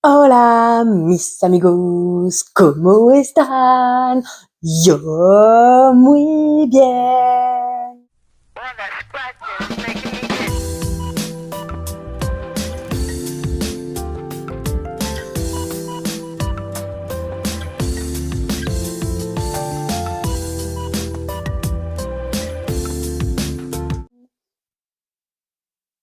Hola, mis amigos, ¿cómo están? Yo muy bien.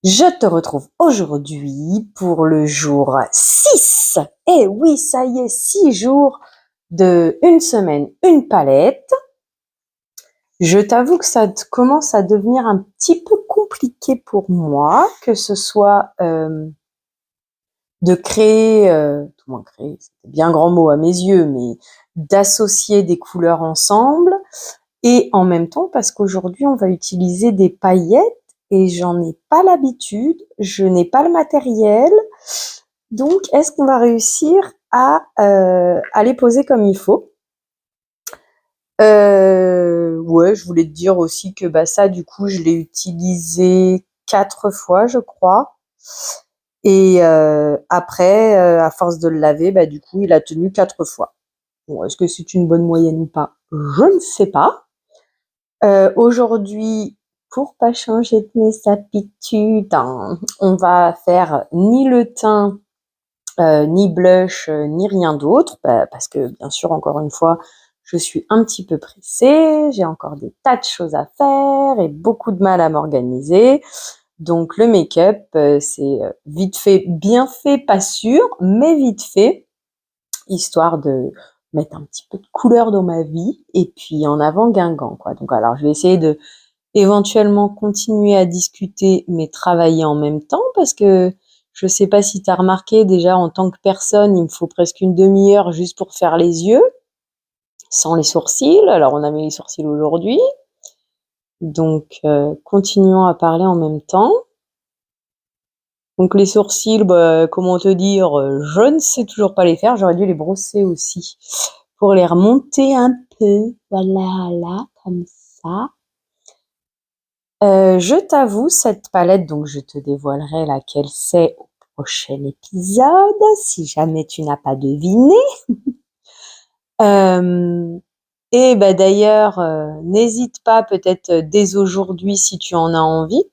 Je te retrouve aujourd'hui pour le jour 6. Eh oui, ça y est, 6 jours de une semaine, une palette. Je t'avoue que ça commence à devenir un petit peu compliqué pour moi, que ce soit de créer, tout moins créer, c'est bien grand mot à mes yeux, mais d'associer des couleurs ensemble et en même temps parce qu'aujourd'hui on va utiliser des paillettes et j'en ai pas l'habitude, je n'ai pas le matériel, donc est-ce qu'on va réussir à les poser comme il faut? Ouais, je voulais te dire aussi que ça du coup je l'ai utilisé 4 fois je crois. Et après, à force de le laver, du coup, il a tenu 4 fois. Bon, est-ce que c'est une bonne moyenne ou pas? Je ne sais pas. Aujourd'hui, pour pas changer de mes habitudes, on va faire ni le teint, ni blush, ni rien d'autre, parce que bien sûr, encore une fois, je suis un petit peu pressée, j'ai encore des tas de choses à faire et beaucoup de mal à m'organiser. Donc le make-up, c'est vite fait, bien fait, pas sûr, mais vite fait, histoire de mettre un petit peu de couleur dans ma vie et puis en avant Guingamp, quoi. Donc alors je vais essayer de éventuellement continuer à discuter mais travailler en même temps parce que je sais pas si tu as remarqué déjà en tant que personne, il me faut presque une demi-heure juste pour faire les yeux, sans les sourcils. Alors on a mis les sourcils aujourd'hui, donc continuons à parler en même temps. Donc les sourcils, comment te dire, je ne sais toujours pas les faire. J'aurais dû les brosser aussi pour les remonter un peu. Voilà, là, comme ça. Je t'avoue, cette palette, donc je te dévoilerai laquelle c'est au prochain épisode, si jamais tu n'as pas deviné. Et d'ailleurs, n'hésite pas peut-être dès aujourd'hui si tu en as envie,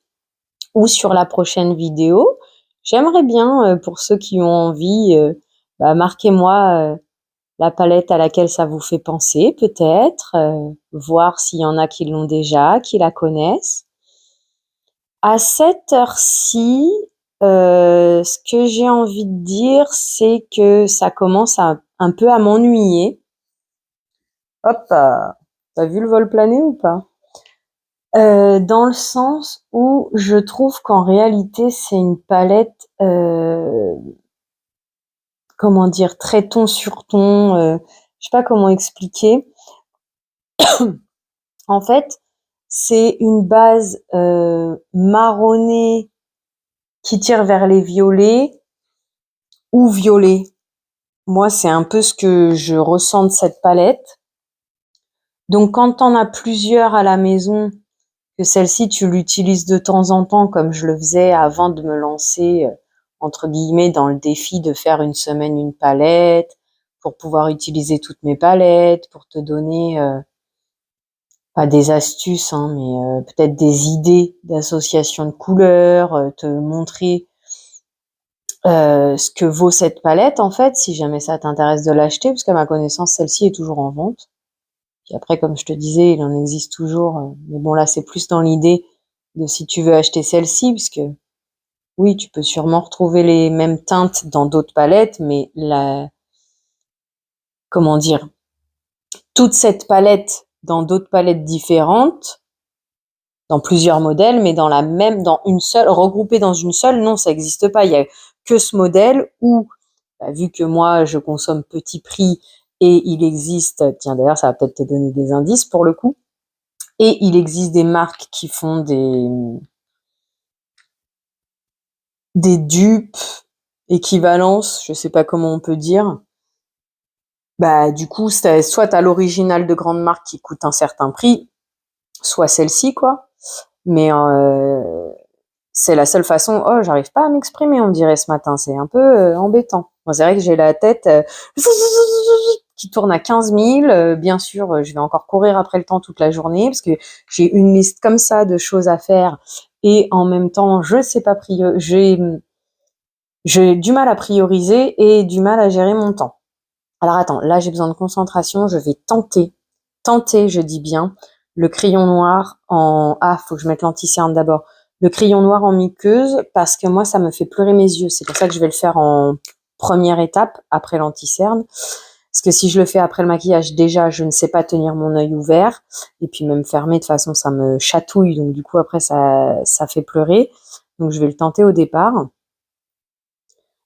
ou sur la prochaine vidéo. J'aimerais bien, pour ceux qui ont envie, marquez-moi la palette à laquelle ça vous fait penser, peut-être, voir s'il y en a qui l'ont déjà, qui la connaissent. À cette heure-ci, ce que j'ai envie de dire, c'est que ça commence un peu à m'ennuyer. Hop, t'as vu le vol planer ou pas? Dans le sens où je trouve qu'en réalité c'est une palette, comment dire, très ton sur ton, je sais pas comment expliquer. En fait, c'est une base marronnée qui tire vers les violets ou violet. Moi, c'est un peu ce que je ressens de cette palette. Donc, quand t'en as plusieurs à la maison, que celle-ci, tu l'utilises de temps en temps, comme je le faisais avant de me lancer, entre guillemets, dans le défi de faire une semaine une palette, pour pouvoir utiliser toutes mes palettes, pour te donner, pas des astuces, mais peut-être des idées d'association de couleurs, te montrer ce que vaut cette palette, en fait, si jamais ça t'intéresse de l'acheter, parce qu'à ma connaissance, celle-ci est toujours en vente. Puis après, comme je te disais, il en existe toujours. Mais bon, là, c'est plus dans l'idée de si tu veux acheter celle-ci, puisque oui, tu peux sûrement retrouver les mêmes teintes dans d'autres palettes, mais comment dire, toute cette palette dans d'autres palettes différentes, dans plusieurs modèles, mais dans une seule, regroupée dans une seule, non, ça n'existe pas. Il y a que ce modèle où, vu que moi, je consomme petit prix et il existe, tiens, d'ailleurs, ça va peut-être te donner des indices pour le coup. Et il existe des marques qui font des dupes, équivalences, je sais pas comment on peut dire. Du coup, soit t'as l'original de grande marque qui coûte un certain prix, soit celle-ci, quoi. Mais c'est la seule façon. Oh, j'arrive pas à m'exprimer, on dirait ce matin. C'est un peu embêtant. Bon, c'est vrai que j'ai la tête qui tourne à 15 000. Bien sûr, je vais encore courir après le temps toute la journée parce que j'ai une liste comme ça de choses à faire et en même temps, je sais pas j'ai du mal à prioriser et du mal à gérer mon temps. Alors attends, là j'ai besoin de concentration, je vais tenter, je dis bien, le crayon noir en... Ah, faut que je mette l'anti-cerne d'abord. Le crayon noir en muqueuse, parce que moi ça me fait pleurer mes yeux. C'est pour ça que je vais le faire en première étape, après l'anti-cerne. Parce que si je le fais après le maquillage, déjà je ne sais pas tenir mon œil ouvert. Et puis même fermé, de toute façon ça me chatouille, donc du coup après ça fait pleurer. Donc je vais le tenter au départ.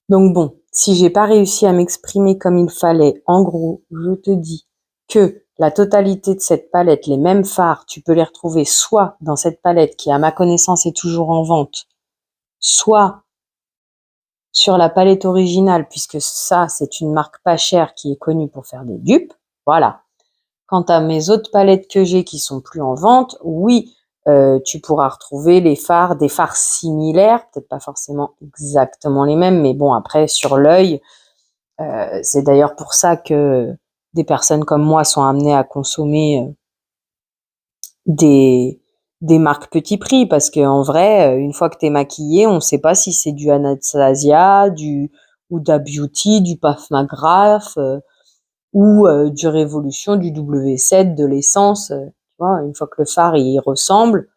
Donc bon, si j'ai pas réussi à m'exprimer comme il fallait, en gros, je te dis que la totalité de cette palette, les mêmes fards, tu peux les retrouver soit dans cette palette qui, à ma connaissance, est toujours en vente, soit sur la palette originale, puisque ça, c'est une marque pas chère qui est connue pour faire des dupes. Voilà. Quant à mes autres palettes que j'ai qui sont plus en vente, oui, tu pourras retrouver des fards similaires, peut-être pas forcément exactement les mêmes, mais bon, après, sur l'œil, c'est d'ailleurs pour ça que des personnes comme moi sont amenées à consommer des, des marques petit prix, parce qu'en vrai, une fois que t'es maquillée, on ne sait pas si c'est du Anastasia, du Huda Beauty, du Puff McGrath, ou du Révolution, du W7, de l'essence. Tu vois, une fois que le fard il ressemble,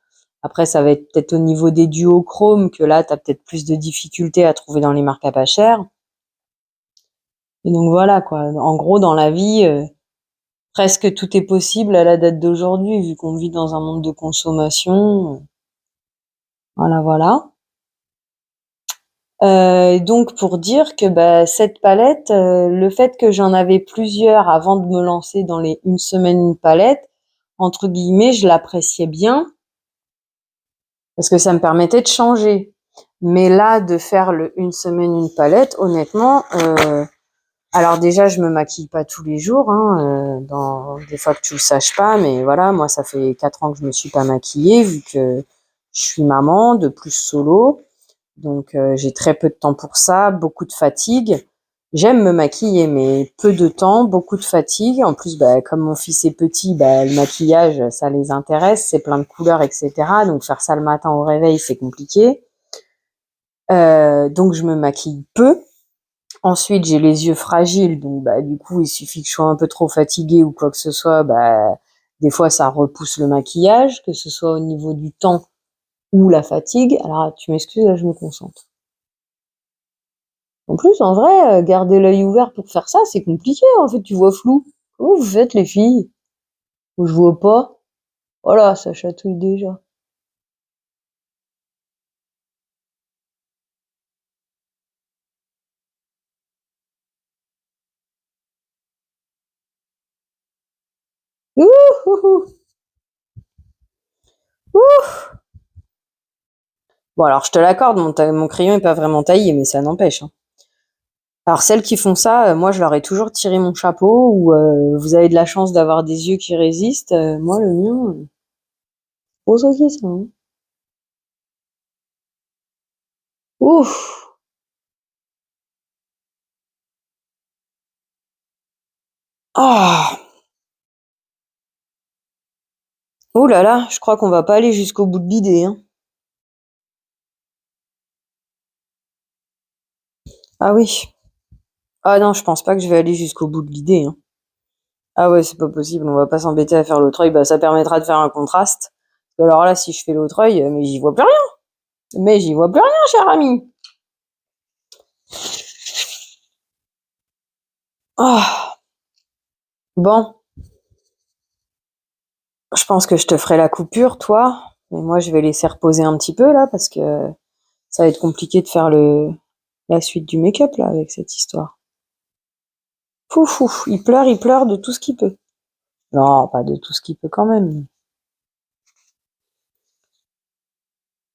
après ça va être peut-être au niveau des duochromes que là, tu as peut-être plus de difficultés à trouver dans les marques à pas cher. Et donc voilà quoi. En gros, dans la vie, presque tout est possible à la date d'aujourd'hui, vu qu'on vit dans un monde de consommation. Voilà, voilà. Donc pour dire que bah, cette palette, le fait que j'en avais plusieurs avant de me lancer dans les une semaine une palette, entre guillemets, je l'appréciais bien parce que ça me permettait de changer. Mais là, de faire le une semaine une palette, honnêtement, alors déjà, je me maquille pas tous les jours, hein, dans des fois que tu le saches pas, mais voilà, moi ça fait 4 ans que je me suis pas maquillée vu que je suis maman, de plus solo. Donc j'ai très peu de temps pour ça, beaucoup de fatigue. J'aime me maquiller, mais peu de temps, beaucoup de fatigue. En plus, bah, comme mon fils est petit, bah, le maquillage, ça les intéresse, c'est plein de couleurs, etc. Donc faire ça le matin au réveil, c'est compliqué. Donc je me maquille peu. Ensuite, j'ai les yeux fragiles, donc bah, du coup, il suffit que je sois un peu trop fatiguée ou quoi que ce soit, bah, des fois, ça repousse le maquillage, que ce soit au niveau du temps ou la fatigue. Alors, tu m'excuses, là, je me concentre. En plus, en vrai, garder l'œil ouvert pour faire ça, c'est compliqué. En fait, tu vois flou. Comment vous faites, les filles? Je vois pas. Voilà, ça chatouille déjà. Ouh, ouh, ouh. Ouh. Bon, alors, je te l'accorde, mon crayon est pas vraiment taillé, mais ça n'empêche, hein. Alors, celles qui font ça, moi, je leur ai toujours tiré mon chapeau, ou vous avez de la chance d'avoir des yeux qui résistent. Moi, le mien, gros ok, ça, hein. Ouf. Ah. Oh là là, je crois qu'on va pas aller jusqu'au bout de l'idée, hein. Ah oui. Ah non, je pense pas que je vais aller jusqu'au bout de l'idée, hein. Ah ouais, c'est pas possible, on va pas s'embêter à faire l'autre œil, bah ça permettra de faire un contraste. Alors là, si je fais l'autre œil, mais j'y vois plus rien. Mais j'y vois plus rien, cher ami. Ah, bon, je pense que je te ferai la coupure, toi. Mais moi, je vais laisser reposer un petit peu, là, parce que ça va être compliqué de faire la suite du make-up, là, avec cette histoire. Fouf, fouf, il pleure de tout ce qu'il peut. Non, pas de tout ce qu'il peut quand même.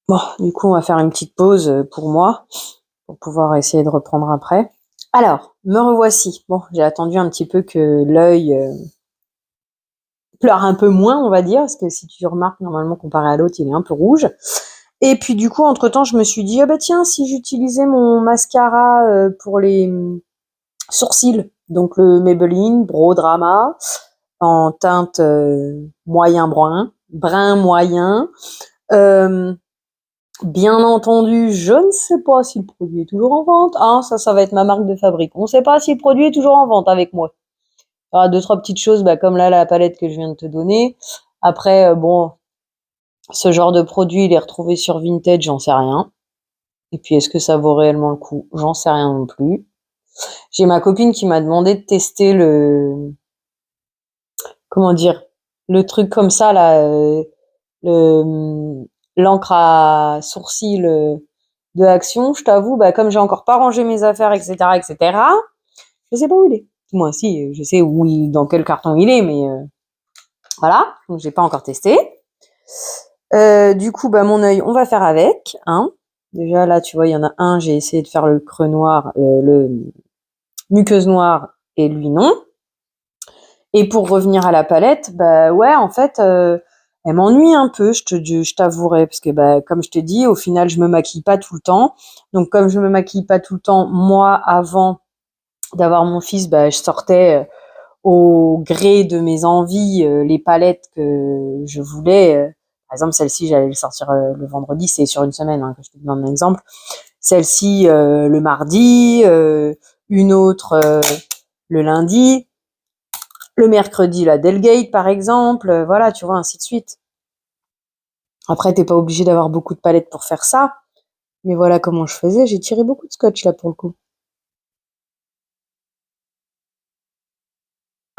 Bon, du coup, on va faire une petite pause pour moi, pour pouvoir essayer de reprendre après. Alors, me revoici. Bon, j'ai attendu un petit peu que l'œil pleure un peu moins, on va dire, parce que si tu remarques, normalement, comparé à l'autre, il est un peu rouge. Et puis, du coup, entre-temps, je me suis dit, ah bah tiens, si j'utilisais mon mascara pour les sourcils. Donc le Maybelline Brow Drama en teinte moyen brun moyen. Bien entendu, je ne sais pas si le produit est toujours en vente. Ah, ça va être ma marque de fabrique. On ne sait pas si le produit est toujours en vente avec moi. Il y aura 2-3 petites choses, comme là, la palette que je viens de te donner. Après, bon, ce genre de produit, il est retrouvé sur Vinted, j'en sais rien. Et puis, est-ce que ça vaut réellement le coup? J'en sais rien non plus. J'ai ma copine qui m'a demandé de tester comment dire, le truc comme ça, là, l'encre à sourcils de Action. Je t'avoue, comme j'ai encore pas rangé mes affaires, etc., je sais pas où il est. Moi, si, je sais dans quel carton il est, mais voilà, donc j'ai pas encore testé. Du coup, mon œil, on va faire avec, hein. Déjà, là, tu vois, il y en a un, j'ai essayé de faire le creux noir, le muqueuse noire, et lui, non. Et pour revenir à la palette, ouais, en fait, elle m'ennuie un peu, je t'avouerai, parce que, comme je te dis, au final, je me maquille pas tout le temps. Donc, comme je me maquille pas tout le temps, moi, avant d'avoir mon fils, je sortais au gré de mes envies les palettes que je voulais. Par exemple, celle-ci, j'allais le sortir le vendredi, c'est sur une semaine, hein, que je te donne un exemple. Celle-ci, le mardi, une autre le lundi, le mercredi, la Delgate, par exemple, voilà, tu vois, ainsi de suite. Après, t'es pas obligé d'avoir beaucoup de palettes pour faire ça, mais voilà comment je faisais. J'ai tiré beaucoup de scotch, là, pour le coup.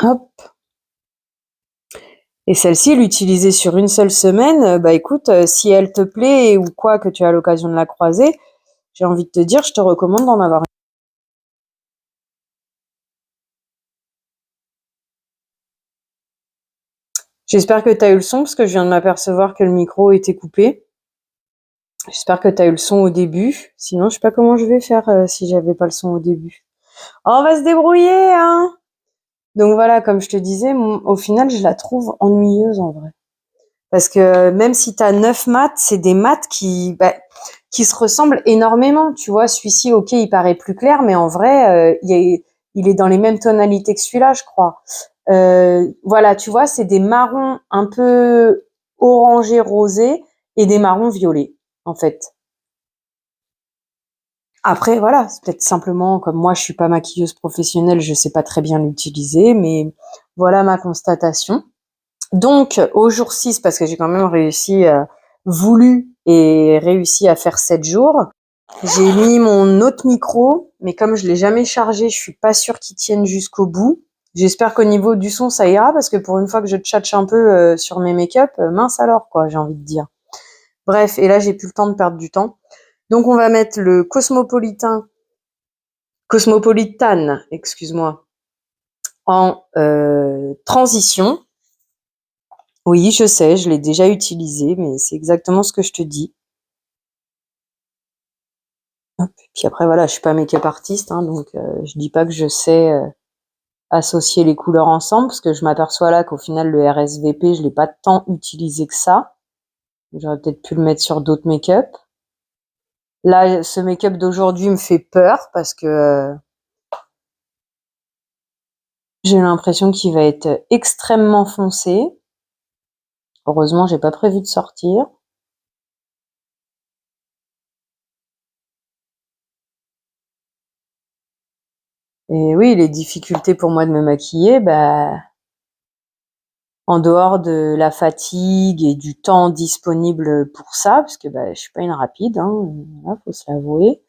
Hop. Et celle-ci, l'utiliser sur une seule semaine, écoute, si elle te plaît ou quoi, que tu as l'occasion de la croiser, j'ai envie de te dire, je te recommande d'en avoir une. J'espère que tu as eu le son, parce que je viens de m'apercevoir que le micro était coupé. J'espère que tu as eu le son au début. Sinon, je sais pas comment je vais faire si j'avais pas le son au début. Oh, on va se débrouiller, hein. Donc voilà, comme je te disais, au final, je la trouve ennuyeuse en vrai. Parce que même si tu as 9 maths, c'est des maths qui se ressemblent énormément. Tu vois, celui-ci, ok, il paraît plus clair, mais en vrai, il est dans les mêmes tonalités que celui-là, je crois. Voilà, tu vois, c'est des marrons un peu orangés, rosés et des marrons violets, en fait. Après, voilà, c'est peut-être simplement comme moi, je suis pas maquilleuse professionnelle, je sais pas très bien l'utiliser, mais voilà ma constatation. Donc, au jour 6, parce que j'ai quand même voulu et réussi à faire 7 jours, j'ai mis mon autre micro, mais comme je l'ai jamais chargé, je suis pas sûre qu'il tienne jusqu'au bout. J'espère qu'au niveau du son, ça ira, parce que pour une fois que je tchatche un peu sur mes make-up, mince alors, quoi, j'ai envie de dire. Bref, et là, j'ai plus le temps de perdre du temps. Donc, on va mettre le Cosmopolitan, excuse-moi, en transition. Oui, je sais, je l'ai déjà utilisé, mais c'est exactement ce que je te dis. Hop. Puis après, voilà, je suis pas make-up artiste, hein, donc je dis pas que je sais associer les couleurs ensemble, parce que je m'aperçois là qu'au final, le RSVP, je l'ai pas tant utilisé que ça. J'aurais peut-être pu le mettre sur d'autres make-up. Là, ce make-up d'aujourd'hui me fait peur, parce que j'ai l'impression qu'il va être extrêmement foncé. Heureusement, j'ai pas prévu de sortir. Et oui, les difficultés pour moi de me maquiller, en dehors de la fatigue et du temps disponible pour ça, parce que je suis pas une rapide, hein, voilà, faut se l'avouer.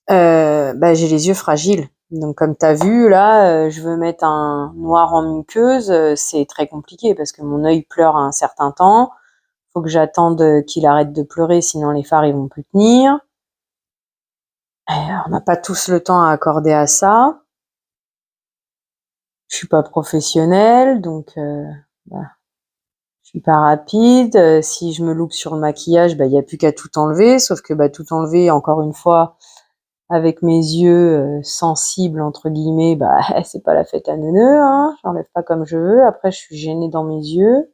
J'ai les yeux fragiles. Donc comme tu as vu là, je veux mettre un noir en muqueuse, c'est très compliqué parce que mon œil pleure un certain temps. Faut que j'attende qu'il arrête de pleurer, sinon les fards ils vont plus tenir. Et on n'a pas tous le temps à accorder à ça. Je suis pas professionnelle, donc je suis pas rapide. Si je me loupe sur le maquillage, il y a plus qu'à tout enlever. Sauf que tout enlever, encore une fois, avec mes yeux sensibles entre guillemets, c'est pas la fête à neuneux, hein. J'enlève pas comme je veux. Après, je suis gênée dans mes yeux.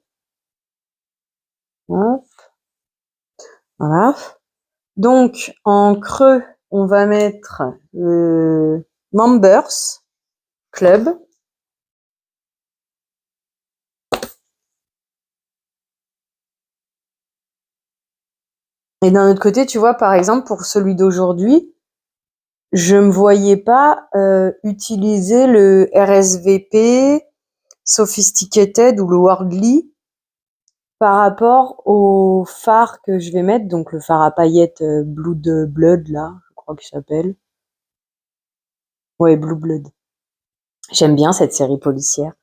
Hop. Voilà. Donc, en creux, on va mettre Members Club. Et d'un autre côté, tu vois, par exemple, pour celui d'aujourd'hui, je me voyais pas utiliser le RSVP Sophisticated ou le Worldly par rapport au phare que je vais mettre, donc le phare à paillettes Blood, là, je crois qu'il s'appelle. Ouais, Blue Blood. J'aime bien cette série policière.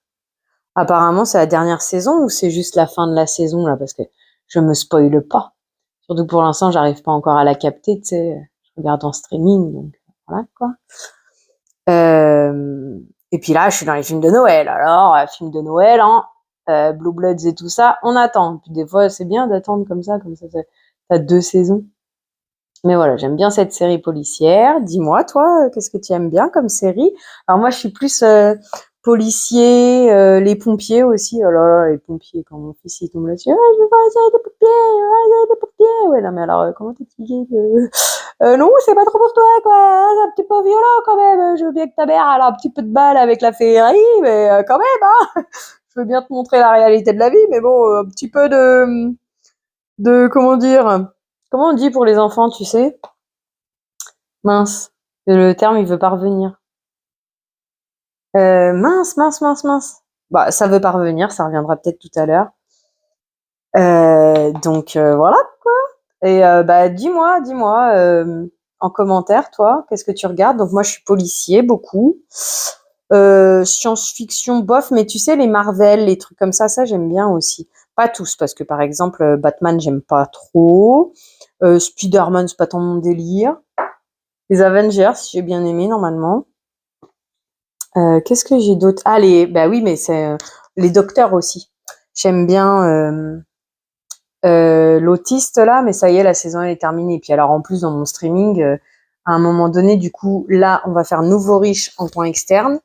Apparemment, c'est la dernière saison ou c'est juste la fin de la saison, là, parce que je me spoile pas. Surtout que pour l'instant, j'arrive pas encore à la capter, tu sais. Je regarde en streaming, donc voilà, quoi. Et puis là, je suis dans les films de Noël. Alors, films de Noël, hein, Blue Bloods et tout ça, on attend. Puis des fois, c'est bien d'attendre comme ça t'as 2 saisons. Mais voilà, j'aime bien cette série policière. Dis-moi, toi, qu'est-ce que tu aimes bien comme série? Alors moi, je suis plus policier, les pompiers aussi. Oh là là, les pompiers, quand mon fils il tombe là-dessus, ah, je veux voir la série des pompiers, des pompiers. Ouais, non mais alors, comment t'expliquer que... non, c'est pas trop pour toi, quoi. C'est un petit peu violent quand même. Je veux bien que ta mère elle a un petit peu de balle avec la féerie, mais quand même, hein. Je veux bien te montrer la réalité de la vie, mais bon, un petit peu comment dire, comment on dit pour les enfants, tu sais? Mince, le terme il veut pas revenir. Mince. Bah, ça veut pas revenir, ça reviendra peut-être tout à l'heure. Donc voilà quoi. Et bah dis-moi en commentaire, toi, qu'est-ce que tu regardes? Donc moi je suis policier beaucoup. Science-fiction bof, mais tu sais les Marvel, les trucs comme ça j'aime bien aussi. Pas tous, parce que par exemple Batman j'aime pas trop. Spider-Man c'est pas tant mon délire. Les Avengers j'ai bien aimé normalement. Qu'est-ce que j'ai d'autre? Ah bah oui mais c'est les docteurs aussi. J'aime bien l'autiste là, mais ça y est, la saison elle est terminée. Et puis alors en plus dans mon streaming, à un moment donné, du coup, là, on va faire Nouveau riche en point externe.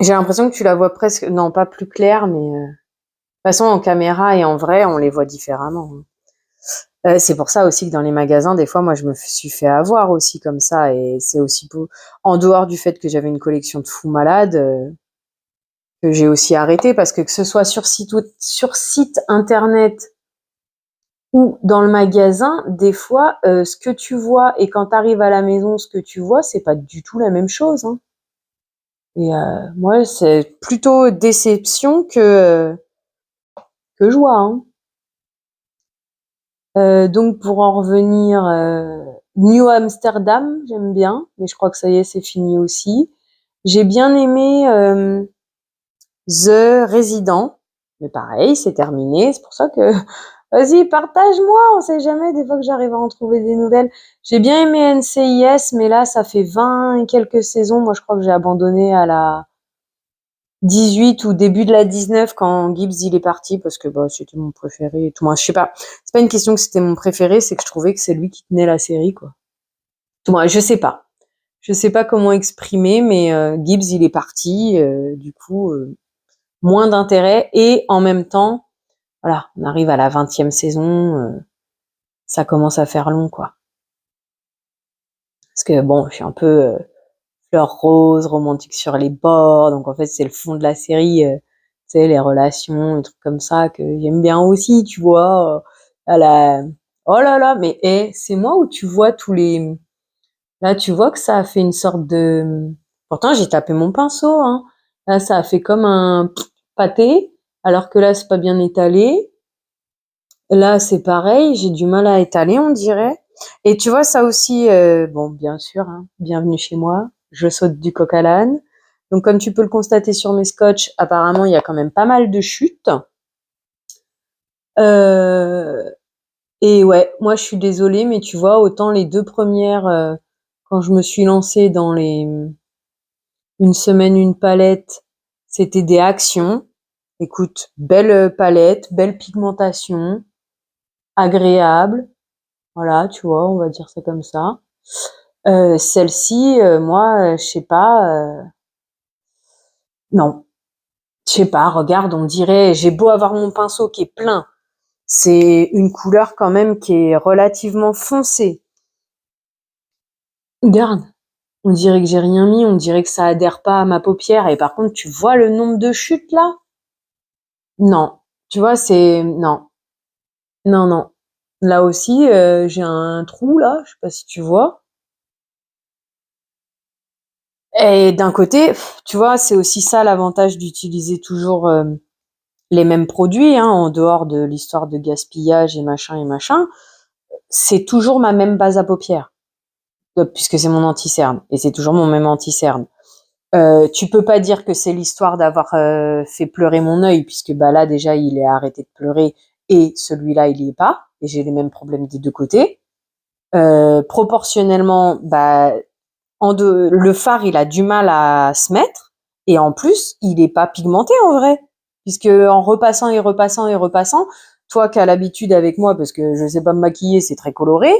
J'ai l'impression que tu la vois presque, non pas plus claire, mais de toute façon en caméra et en vrai, on les voit différemment. C'est pour ça aussi que dans les magasins, des fois, moi, je me suis fait avoir aussi comme ça, et c'est aussi beau. En dehors du fait que j'avais une collection de fous malades, que j'ai aussi arrêté parce que ce soit sur site internet ou dans le magasin, des fois, ce que tu vois et quand tu arrives à la maison, ce que tu vois, c'est pas du tout la même chose, hein. Et moi, c'est plutôt déception que joie, hein. Donc pour en revenir, New Amsterdam, j'aime bien, mais je crois que ça y est, c'est fini aussi. J'ai bien aimé The Resident, mais pareil, c'est terminé. C'est pour ça que vas-y, partage-moi, on sait jamais, des fois que j'arrive à en trouver des nouvelles. J'ai bien aimé NCIS, mais là, ça fait 20 et quelques saisons. Moi, je crois que j'ai abandonné à la 18 ou début de la 19 quand Gibbs il est parti parce que bah, c'était mon préféré et tout. Moi, je sais pas. C'est pas une question que c'était mon préféré, c'est que je trouvais que c'est lui qui tenait la série, quoi. Tout moi, je sais pas. Je sais pas comment exprimer, mais Gibbs il est parti, du coup, moins d'intérêt et en même temps, voilà, on arrive à la 20e saison, ça commence à faire long, quoi. Parce que bon, je suis un peu fleur rose, romantique sur les bords, donc en fait c'est le fond de la série, tu sais, les relations, les trucs comme ça que j'aime bien aussi, tu vois. À la... Oh là là, mais c'est moi où tu vois tous les... Là, tu vois que ça a fait une sorte de... Pourtant, j'ai tapé mon pinceau, hein. Là, ça a fait comme un pâté, alors que là, c'est pas bien étalé. Là, c'est pareil, j'ai du mal à étaler, on dirait. Et tu vois, ça aussi, bon, bien sûr, hein, bienvenue chez moi, je saute du coq à l'âne. Donc, comme tu peux le constater sur mes scotch, apparemment, il y a quand même pas mal de chutes. Euh, et ouais, moi, je suis désolée, mais tu vois, autant les 2 premières, quand je me suis lancée dans les une semaine, une palette, c'était des actions. Écoute, belle palette, belle pigmentation, agréable. Voilà, tu vois, on va dire ça comme ça. Celle-ci, moi, je sais pas, non, je sais pas, regarde, on dirait, j'ai beau avoir mon pinceau qui est plein, c'est une couleur quand même qui est relativement foncée. Regarde, on dirait que j'ai rien mis, on dirait que ça adhère pas à ma paupière et par contre, tu vois le nombre de chutes là? Non, tu vois, c'est non, non, non. Là aussi, j'ai un trou là, je sais pas si tu vois et d'un côté, tu vois, c'est aussi ça l'avantage d'utiliser toujours, les mêmes produits, hein, en dehors de l'histoire de gaspillage et machin, c'est toujours ma même base à paupières, puisque c'est mon anti-cerne et c'est toujours mon même anti-cerne. Tu peux pas dire que c'est l'histoire d'avoir fait pleurer mon œil, puisque bah là déjà il est arrêté de pleurer et celui-là il y est pas, et j'ai les mêmes problèmes des deux côtés. Proportionnellement, bah le fard il a du mal à se mettre, et en plus il est pas pigmenté en vrai, puisque en repassant et repassant et repassant, toi qui as l'habitude avec moi, parce que je sais pas me maquiller, c'est très coloré,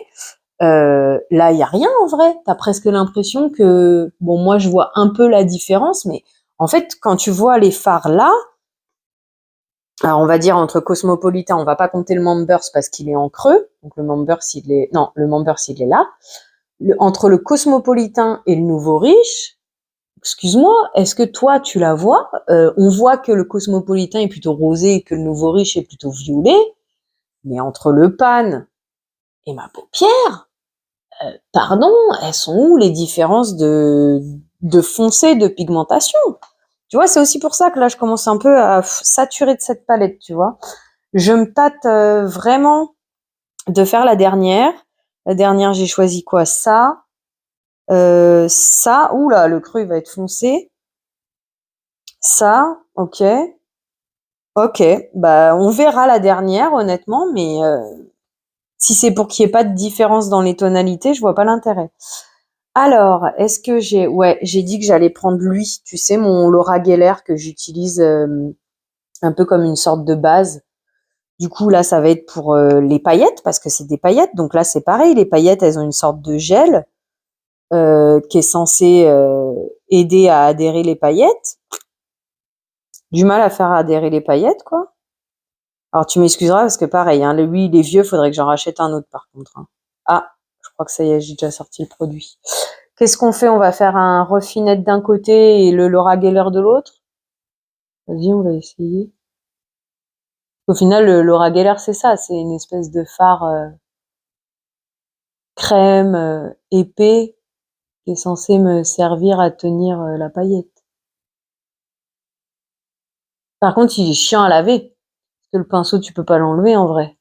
là, il y a rien en vrai. T'as presque l'impression que, bon, moi, je vois un peu la différence, mais en fait, quand tu vois les fards là, alors on va dire entre Cosmopolitan, on va pas compter le Members parce qu'il est en creux. Donc le Members, le Members, il est là. Entre le Cosmopolitan et le Nouveau Riche, excuse-moi, est-ce que toi, tu la vois? On voit que le Cosmopolitan est plutôt rosé et que le Nouveau Riche est plutôt violet. Mais entre le pan et ma paupière, pardon, elles sont où les différences de foncé, de pigmentation? Tu vois, c'est aussi pour ça que là, je commence un peu à saturer de cette palette, tu vois. Je me tâte vraiment de faire la dernière. La dernière, j'ai choisi quoi? Ça. Oula, le creux, il va être foncé. Ça, ok. Ok, bah on verra la dernière, honnêtement, mais si c'est pour qu'il n'y ait pas de différence dans les tonalités, je vois pas l'intérêt. Alors, est-ce que j'ai dit que j'allais prendre lui, tu sais, mon Laura Geller que j'utilise un peu comme une sorte de base. Du coup, là, ça va être pour les paillettes, parce que c'est des paillettes. Donc là, c'est pareil, les paillettes, elles ont une sorte de gel qui est censé aider à adhérer les paillettes. Du mal à faire adhérer les paillettes, quoi. Alors, tu m'excuseras, parce que pareil, hein, lui, il est vieux, faudrait que j'en rachète un autre, par contre. Hein. Ah, je crois que ça y est, j'ai déjà sorti le produit. Qu'est-ce qu'on fait? On va faire un Refinette d'un côté et le Laura Geller de l'autre? Vas-y, on va essayer. Au final, le Laura Geller, c'est ça, c'est une espèce de fard crème épais qui est censé me servir à tenir la paillette. Par contre, il est chiant à laver, parce que le pinceau, tu peux pas l'enlever en vrai.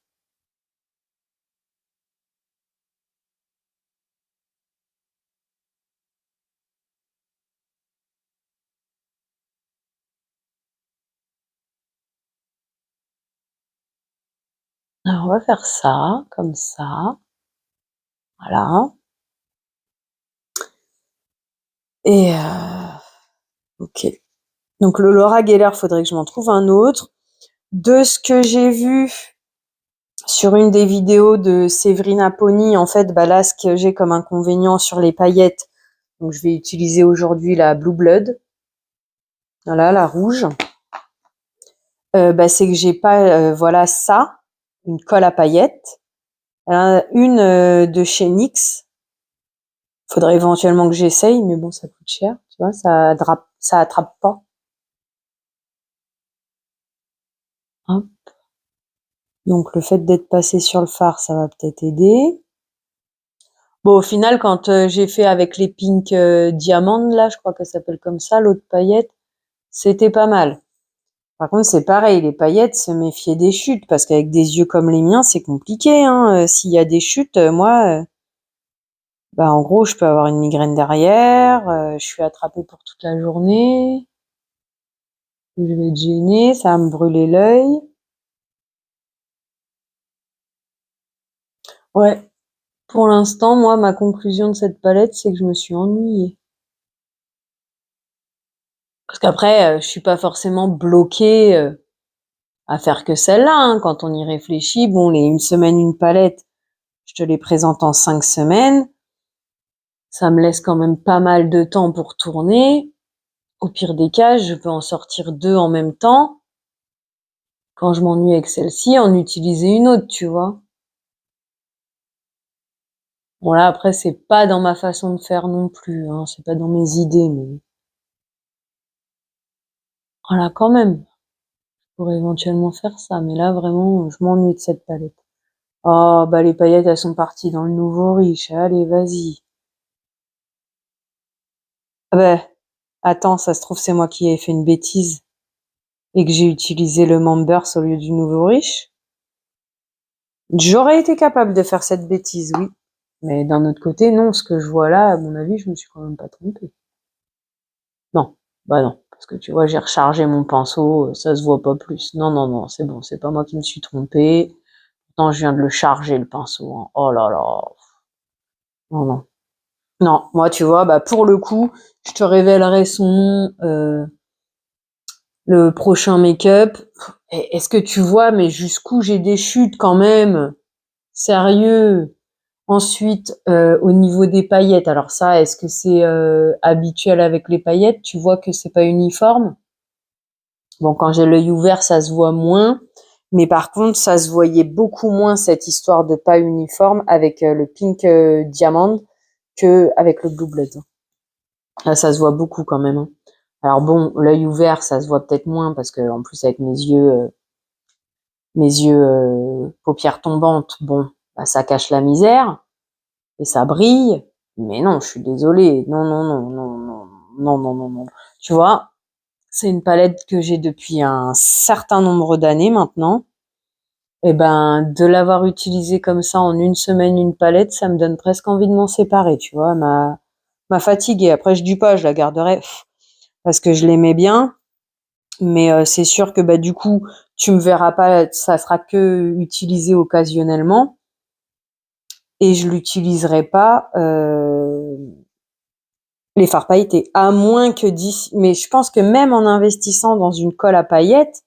Alors, on va faire ça, comme ça. Voilà. Et ok. Donc le Laura Geller, faudrait que je m'en trouve un autre. De ce que j'ai vu sur une des vidéos de Séverine Pony, en fait, bah là, ce que j'ai comme inconvénient sur les paillettes, donc je vais utiliser aujourd'hui la Blue Blood, voilà, la rouge. Bah, c'est que j'ai pas, voilà, ça, une colle à paillettes, une de chez NYX. Faudrait éventuellement que j'essaye, mais bon, ça coûte cher, tu vois, ça attrape pas. Hop. Donc le fait d'être passé sur le fard, ça va peut-être aider. Bon, au final, quand j'ai fait avec les Pink Diamond, là, je crois qu'elle s'appelle comme ça, l'autre paillette, c'était pas mal. Par contre, c'est pareil, les paillettes, se méfier des chutes, parce qu'avec des yeux comme les miens, c'est compliqué. Hein. S'il y a des chutes, moi, bah, en gros, je peux avoir une migraine derrière, je suis attrapée pour toute la journée, je vais être gênée, ça va me brûler l'œil. Ouais, pour l'instant, moi, ma conclusion de cette palette, c'est que je me suis ennuyée. Parce qu'après, je suis pas forcément bloquée à faire que celle-là. Hein. Quand on y réfléchit, bon, les une semaine, une palette, je te les présente en 5 semaines. Ça me laisse quand même pas mal de temps pour tourner. Au pire des cas, je peux en sortir 2 en même temps. Quand je m'ennuie avec celle-ci, en utiliser une autre, tu vois. Bon là, après, c'est pas dans ma façon de faire non plus, hein, c'est pas dans mes idées, mais voilà, quand même, je pourrais éventuellement faire ça, mais là, vraiment, je m'ennuie de cette palette. Oh, bah les paillettes, elles sont parties dans le nouveau riche. Allez, vas-y. Ah bah, attends, ça se trouve, c'est moi qui ai fait une bêtise et que j'ai utilisé le Members au lieu du nouveau riche. J'aurais été capable de faire cette bêtise, oui. Mais d'un autre côté, non, ce que je vois là, à mon avis, je me suis quand même pas trompée. Non, bah non, parce que tu vois, j'ai rechargé mon pinceau, ça se voit pas plus. Non, non, non, c'est bon, c'est pas moi qui me suis trompée. Pourtant, je viens de le charger, le pinceau, hein. Oh là là. Non, non. Non, moi, tu vois, bah pour le coup, je te révélerai son nom le prochain make-up. Est-ce que tu vois, mais jusqu'où j'ai des chutes quand même? Sérieux? Ensuite, au niveau des paillettes, alors ça, est-ce que c'est habituel avec les paillettes? Tu vois que c'est pas uniforme? Bon, quand j'ai l'œil ouvert, ça se voit moins. Mais par contre, ça se voyait beaucoup moins cette histoire de pas uniforme avec le Pink Diamond que avec le Blue Blood. Là, ça se voit beaucoup quand même, hein. Alors bon, l'œil ouvert, ça se voit peut-être moins parce que en plus avec mes yeux paupières tombantes, bon, bah, ça cache la misère et ça brille. Mais non, je suis désolée. Non, non, non, non, non, non, non, non, non. Tu vois, c'est une palette que j'ai depuis un certain nombre d'années maintenant. Et ben, de l'avoir utilisée comme ça en une semaine, une palette, ça me donne presque envie de m'en séparer, tu vois, m'a fatiguée. Après, je dis pas, je la garderai parce que je l'aimais bien. Mais c'est sûr que bah du coup, tu me verras pas, ça sera que utilisé occasionnellement et je l'utiliserai pas les fards pailletés, à moins que d'ici. Mais je pense que même en investissant dans une colle à paillettes,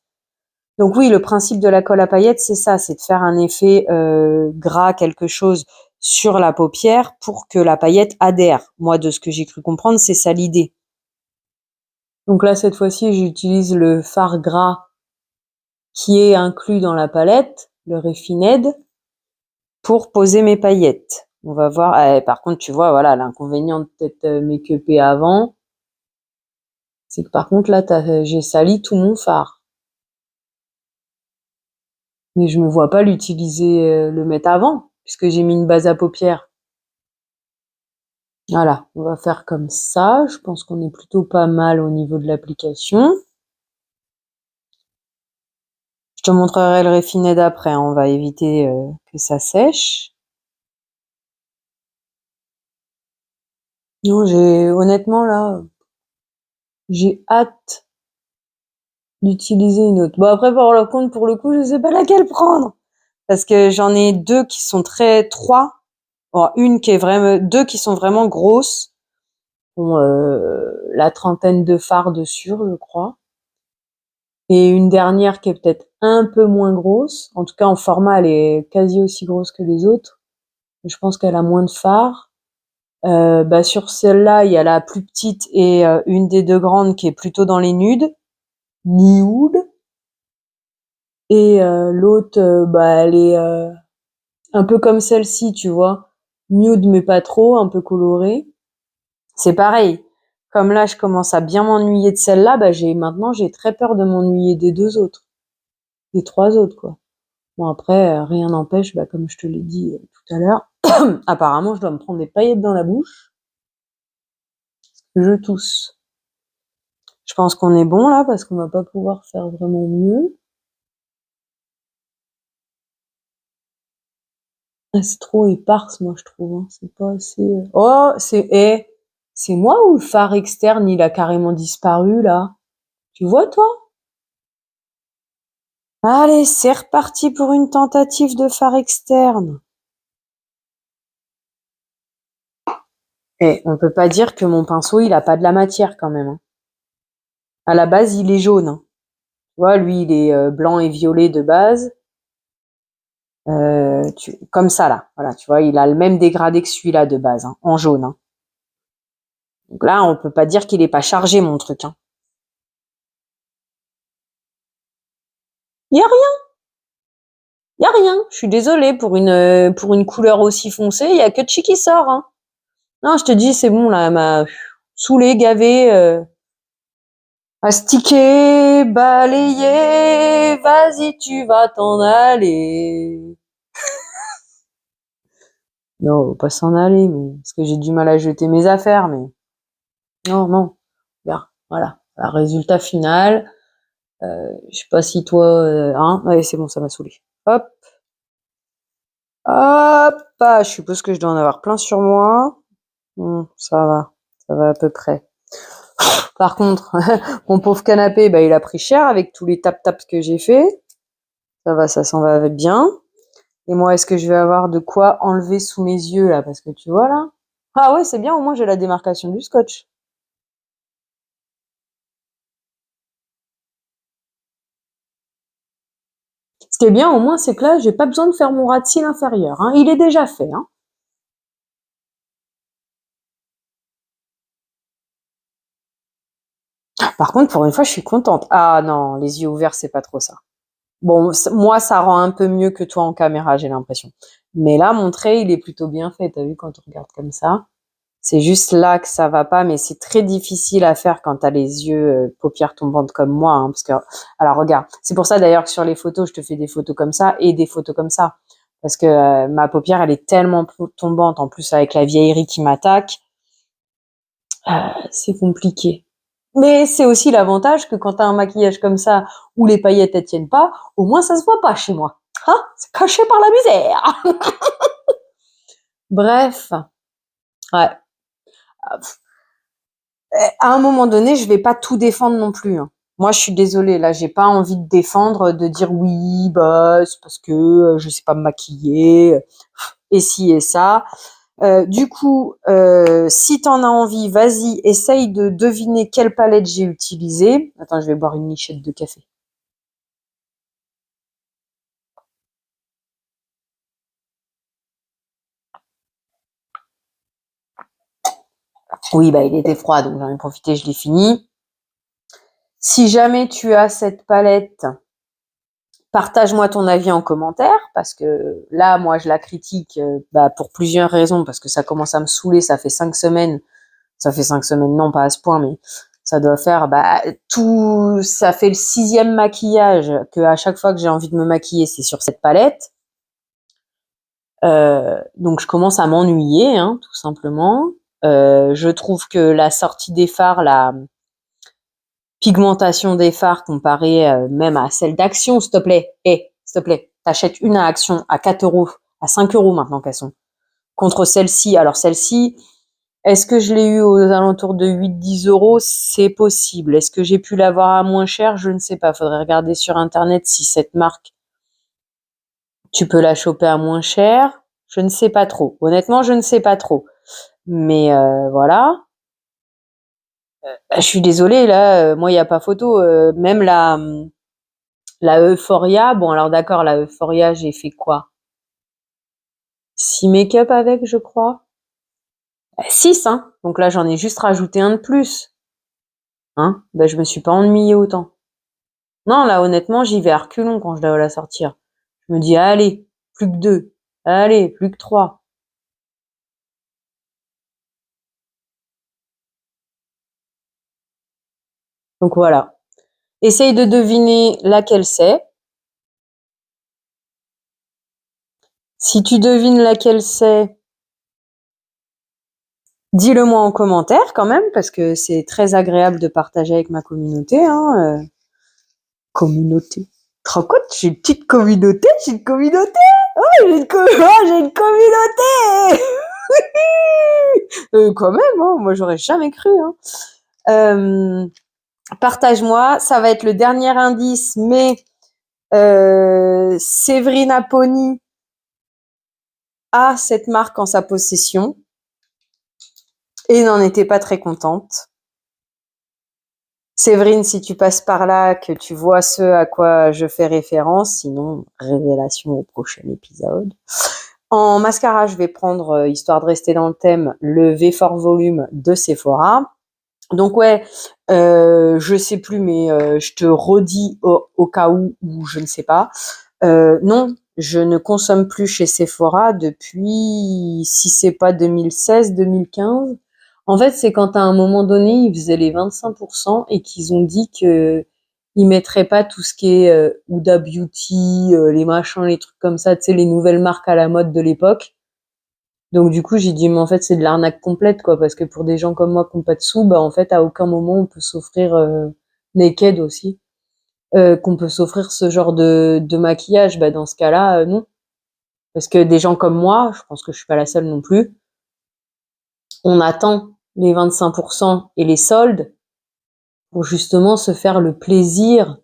donc oui, le principe de la colle à paillettes, c'est ça, c'est de faire un effet gras, quelque chose sur la paupière pour que la paillette adhère. Moi, de ce que j'ai cru comprendre, c'est ça l'idée. Donc là, cette fois-ci, j'utilise le fard gras qui est inclus dans la palette, le Refined, pour poser mes paillettes. On va voir. Par contre, tu vois, voilà, l'inconvénient de peut-être make-upé avant, c'est que par contre là, j'ai sali tout mon fard. Mais je me vois pas l'utiliser, le mettre avant, puisque j'ai mis une base à paupières. Voilà, on va faire comme ça. Je pense qu'on est plutôt pas mal au niveau de l'application. Je te montrerai le Refined après, hein. On va éviter que ça sèche. Non, honnêtement là, j'ai hâte d'utiliser une autre. Bon après pour le coup, je sais pas laquelle prendre parce que j'en ai deux qui sont trois. Bon, une qui est vraiment, deux qui sont vraiment grosses. Ont la trentaine de fards dessus, je crois. Et une dernière qui est peut-être un peu moins grosse. En tout cas, en format, elle est quasi aussi grosse que les autres. Je pense qu'elle a moins de fards. Bah, sur celle-là, il y a la plus petite et une des deux grandes qui est plutôt dans les nudes. Nude. Et l'autre, bah, elle est un peu comme celle-ci, tu vois. Nude, mais pas trop, un peu colorée. C'est pareil. Comme là, je commence à bien m'ennuyer de celle-là, bah, maintenant, j'ai très peur de m'ennuyer des deux autres. Des trois autres, quoi. Bon, après, rien n'empêche, bah, comme je te l'ai dit tout à l'heure, apparemment, je dois me prendre des paillettes dans la bouche. Je tousse. Je pense qu'on est bon, là, parce qu'on va pas pouvoir faire vraiment mieux. Ah, c'est trop éparse, moi, je trouve, hein. C'est pas assez... Oh, c'est moi ou le fard externe, il a carrément disparu, là? Tu vois, toi? Allez, c'est reparti pour une tentative de fard externe. On peut pas dire que mon pinceau, il a pas de la matière quand même, hein. À la base, il est jaune, hein. Tu vois, lui, il est blanc et violet de base. Comme ça, là. Voilà, tu vois, il a le même dégradé que celui-là de base, hein, en jaune, hein. Donc là, on peut pas dire qu'il est pas chargé, mon truc, hein. Il y a rien. Y a rien. Je suis désolée pour une couleur aussi foncée, il y a que Chi qui sort. Hein. Non, je te dis, c'est bon là, elle m'a saoulée, gavée, astiquée, balayée. Vas-y, tu vas t'en aller. Non, faut pas s'en aller, mais parce que j'ai du mal à jeter mes affaires, mais non, non. Bien, voilà. Le résultat final. Je sais pas si toi, hein. Ouais, c'est bon, ça m'a saoulé. Hop, hop. Ah, je suppose que je dois en avoir plein sur moi. Ça va à peu près. Par contre, mon pauvre canapé, bah, il a pris cher avec tous les tap-taps que j'ai fait. Ça va, ça s'en va bien. Et moi, est-ce que je vais avoir de quoi enlever sous mes yeux là? Parce que tu vois là. Ah ouais, c'est bien, au moins j'ai la démarcation du scotch. Ce qui est bien au moins, c'est que là, j'ai pas besoin de faire mon ras de cils inférieur. Hein. Il est déjà fait. Hein. Par contre, pour une fois, je suis contente. Ah non, les yeux ouverts, c'est pas trop ça. Bon, moi, ça rend un peu mieux que toi en caméra, j'ai l'impression. Mais là, mon trait, il est plutôt bien fait. T'as vu quand on regarde comme ça? C'est juste là que ça va pas, mais c'est très difficile à faire quand t'as les yeux paupières tombantes comme moi. Hein, parce que, alors regarde, c'est pour ça d'ailleurs que sur les photos, je te fais des photos comme ça et des photos comme ça. Parce que ma paupière, elle est tellement tombante, en plus avec la vieillerie qui m'attaque, c'est compliqué. Mais c'est aussi l'avantage que quand t'as un maquillage comme ça, où les paillettes elles tiennent pas, au moins ça se voit pas chez moi. Hein, c'est caché par la misère. Bref, ouais. À un moment donné, je vais pas tout défendre non plus. Hein. Moi, je suis désolée, là, j'ai pas envie de défendre, de dire oui, bah, c'est parce que je sais pas me maquiller, et ci et ça. Du coup, si t'en as envie, vas-y, essaye de deviner quelle palette j'ai utilisée. Attends, je vais boire une lichette de café. Oui, bah, il était froid, donc j'en ai profité, je l'ai fini. Si jamais tu as cette palette, partage-moi ton avis en commentaire, parce que là, moi, je la critique bah, pour plusieurs raisons, parce que ça commence à me saouler, ça fait 5 semaines, non, pas à ce point, mais ça doit faire ça fait le 6e maquillage que à chaque fois que j'ai envie de me maquiller, c'est sur cette palette. Donc je commence à m'ennuyer, hein, tout simplement. Je trouve que la sortie des fards, la pigmentation des fards comparée même à celle d'Action, s'il te plaît, s'il te plaît, t'achètes une à Action à 4 euros, à 5 euros maintenant qu'elles sont, contre celle-ci. Alors celle-ci, est-ce que je l'ai eu aux alentours de 8-10 euros? C'est possible. Est-ce que j'ai pu l'avoir à moins cher? Je ne sais pas. Faudrait regarder sur Internet si cette marque, tu peux la choper à moins cher. Je ne sais pas trop. Honnêtement, je ne sais pas trop. Mais voilà. Je suis désolée, là, moi, il n'y a pas photo. Même la Euphoria, bon, alors d'accord, la Euphoria, j'ai fait quoi? 6 make-up avec, je crois. 6, hein. Donc là, j'en ai juste rajouté un de plus. Hein? Ben, je me suis pas ennuyée autant. Non, là, honnêtement, j'y vais à reculons quand je dois la sortir. Je me dis, allez, plus que 2. Allez, plus que 3. Donc voilà. Essaye de deviner laquelle c'est. Si tu devines laquelle c'est, dis-le moi en commentaire quand même, parce que c'est très agréable de partager avec ma communauté. Hein, communauté. Trop cool, j'ai une petite communauté, j'ai une communauté. Oh, j'ai une communauté. Quand même, hein, moi j'aurais jamais cru. Hein. Partage-moi, ça va être le dernier indice, mais Séverine Aponi a cette marque en sa possession et n'en était pas très contente. Séverine, si tu passes par là, que tu vois ce à quoi je fais référence, sinon, révélation au prochain épisode. En mascara, je vais prendre, histoire de rester dans le thème, le V4 Volume de Sephora. Donc ouais, je sais plus, mais je te redis au cas où je ne sais pas. Non, je ne consomme plus chez Sephora depuis, si c'est pas 2016, 2015. En fait, c'est quand à un moment donné, ils faisaient les 25% et qu'ils ont dit que ils mettraient pas tout ce qui est Huda Beauty, les machins, les trucs comme ça, tu sais, les nouvelles marques à la mode de l'époque. Donc du coup, j'ai dit, mais en fait, c'est de l'arnaque complète, quoi, parce que pour des gens comme moi qui n'ont pas de sous, bah en fait, à aucun moment on peut s'offrir Naked aussi, qu'on peut s'offrir ce genre de maquillage. Bah dans ce cas-là, non. Parce que des gens comme moi, je pense que je suis pas la seule non plus, on attend les 25% et les soldes pour justement se faire le plaisir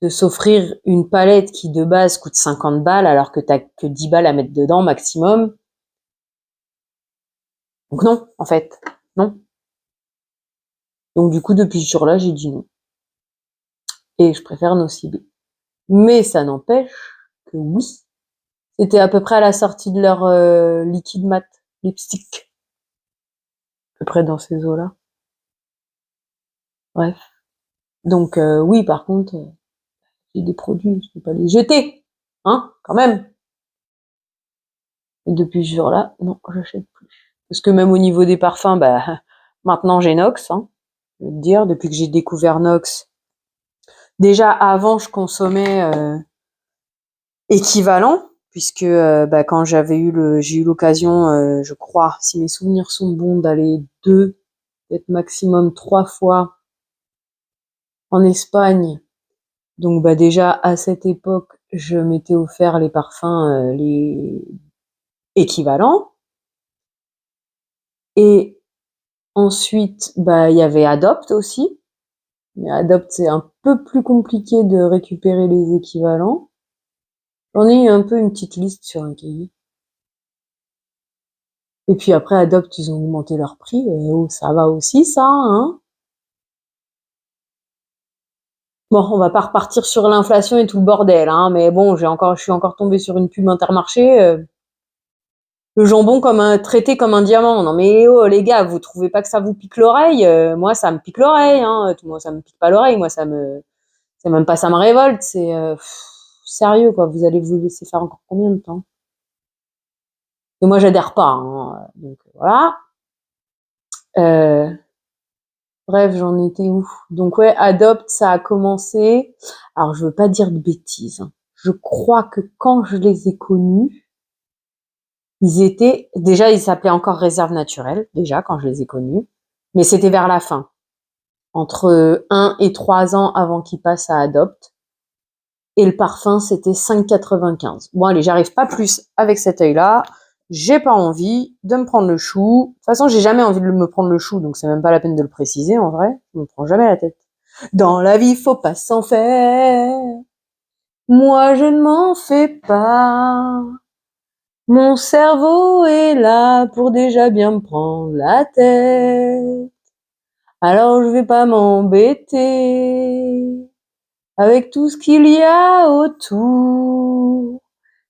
de s'offrir une palette qui de base coûte 50 balles alors que t'as que 10 balles à mettre dedans maximum. Donc non, en fait, non. Donc du coup, depuis ce jour-là, j'ai dit non. Et je préfère Nocibé. Mais ça n'empêche que oui, c'était à peu près à la sortie de leur liquide mat, lipstick. À peu près dans ces eaux-là. Bref. Donc oui, par contre, j'ai des produits, je peux pas les jeter. Hein, quand même. Et depuis ce jour-là, non, j'achète plus. Parce que même au niveau des parfums, bah, maintenant j'ai Nox, hein, je veux te dire, depuis que j'ai découvert Nox. Déjà, avant, je consommais équivalent, puisque bah, quand j'ai eu l'occasion, je crois, si mes souvenirs sont bons, d'aller 2, peut-être maximum 3 fois en Espagne. Donc bah déjà à cette époque, je m'étais offert les parfums les équivalents. Et ensuite, bah il y avait Adopt aussi. Mais Adopt, c'est un peu plus compliqué de récupérer les équivalents. J'en ai eu un peu une petite liste sur un cahier. Et puis après, Adopt, ils ont augmenté leur prix. Oh, ça va aussi, ça, hein. Bon, on va pas repartir sur l'inflation et tout le bordel, hein. Mais bon, je suis encore tombée sur une pub Intermarché. Le jambon traité comme un diamant. Non mais oh les gars, vous trouvez pas que ça vous pique l'oreille? Moi, ça me pique l'oreille, hein. Moi, ça me pique pas l'oreille. Moi, c'est même pas ça me révolte. C'est sérieux quoi. Vous allez vous laisser faire encore combien de temps? Et moi, j'adhère pas, hein. Donc voilà. Euh, Bref, j'en étais où? Donc ouais, Adopt, ça a commencé. Alors je veux pas dire de bêtises, hein. Je crois que quand je les ai connus, ils s'appelaient encore Réserve Naturelle, déjà, quand je les ai connus. Mais c'était vers la fin. Entre 1 et 3 ans avant qu'ils passent à Adopt. Et le parfum, c'était 5,95. Bon, allez, j'arrive pas plus avec cet œil-là. J'ai pas envie de me prendre le chou. De toute façon, j'ai jamais envie de me prendre le chou, donc c'est même pas la peine de le préciser, en vrai. Je me prends jamais la tête. Dans la vie, faut pas s'en faire. Moi, je ne m'en fais pas. Mon cerveau est là pour déjà bien me prendre la tête. Alors je vais pas m'embêter avec tout ce qu'il y a autour.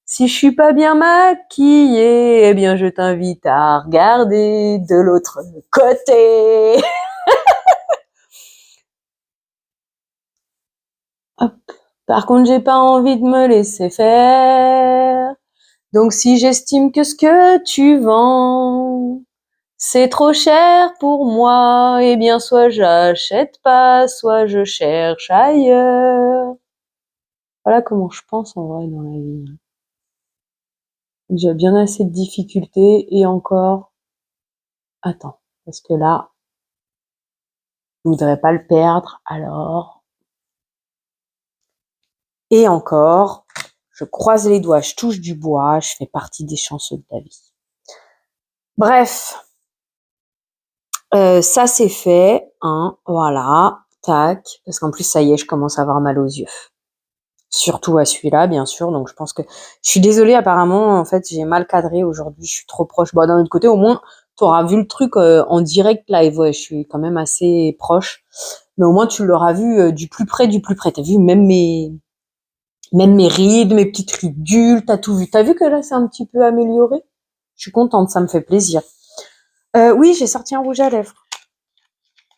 Si je suis pas bien maquillée, eh bien je t'invite à regarder de l'autre côté. Hop. Par contre, j'ai pas envie de me laisser faire. Donc si j'estime que ce que tu vends, c'est trop cher pour moi, eh bien soit j'achète pas, soit je cherche ailleurs. Voilà comment je pense en vrai dans la vie. J'ai bien assez de difficultés et encore, attends, parce que là, je voudrais pas le perdre, alors. Et encore, je croise les doigts, je touche du bois, je fais partie des chanceux de la vie. Bref, ça c'est fait, hein, voilà, tac, parce qu'en plus ça y est, je commence à avoir mal aux yeux. Surtout à celui-là, bien sûr, donc je pense que... Je suis désolée, apparemment, en fait, j'ai mal cadré aujourd'hui, je suis trop proche. Bon, d'un autre côté, au moins, t'auras vu le truc en direct live, ouais, je suis quand même assez proche. Mais au moins, tu l'auras vu du plus près, du plus près. T'as vu même mes rides, mes petites ridules, t'as tout vu. T'as vu que là, c'est un petit peu amélioré? Je suis contente, ça me fait plaisir. Oui, j'ai sorti un rouge à lèvres.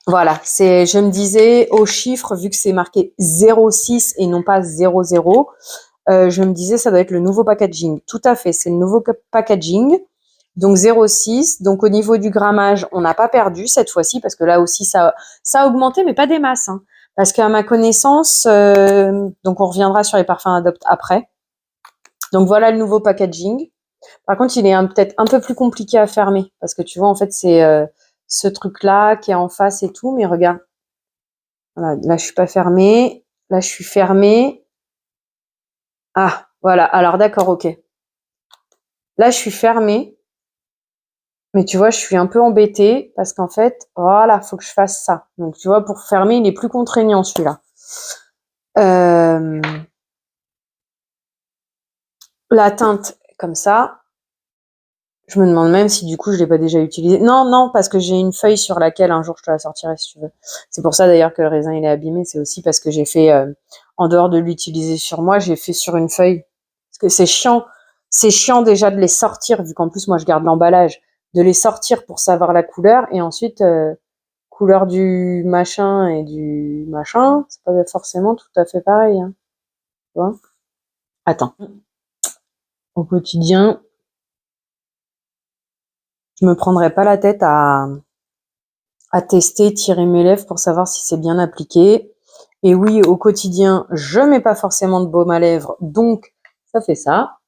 Voilà, je me disais, au chiffre, vu que c'est marqué 0,6 et non pas 0,0, je me disais ça doit être le nouveau packaging. Tout à fait, c'est le nouveau packaging. Donc 0,6. Donc au niveau du grammage, on n'a pas perdu cette fois-ci parce que là aussi ça a augmenté, mais pas des masses. Hein. Parce qu'à ma connaissance, donc on reviendra sur les parfums Adopt après. Donc voilà le nouveau packaging. Par contre, il est peut-être un peu plus compliqué à fermer parce que tu vois, en fait, c'est ce truc-là qui est en face et tout. Mais regarde, voilà, là, je suis pas fermée. Là, je suis fermée. Ah, voilà. Alors, d'accord, ok. Là, je suis fermée. Mais tu vois, je suis un peu embêtée parce qu'en fait, voilà, faut que je fasse ça. Donc, tu vois, pour fermer, il est plus contraignant celui-là. La teinte, comme ça. Je me demande même si du coup je l'ai pas déjà utilisé. Non, non, parce que j'ai une feuille sur laquelle un jour je te la sortirai si tu veux. C'est pour ça d'ailleurs que le raisin il est abîmé. C'est aussi parce que j'ai fait, en dehors de l'utiliser sur moi, j'ai fait sur une feuille. Parce que c'est chiant. C'est chiant déjà de les sortir, vu qu'en plus moi je garde l'emballage, de les sortir pour savoir la couleur et ensuite couleur du machin et du machin, c'est pas forcément tout à fait pareil. Hein. Tu vois. Attends. Au quotidien, je me prendrais pas la tête à tester, tirer mes lèvres pour savoir si c'est bien appliqué. Et oui, au quotidien, je mets pas forcément de baume à lèvres, donc ça fait ça.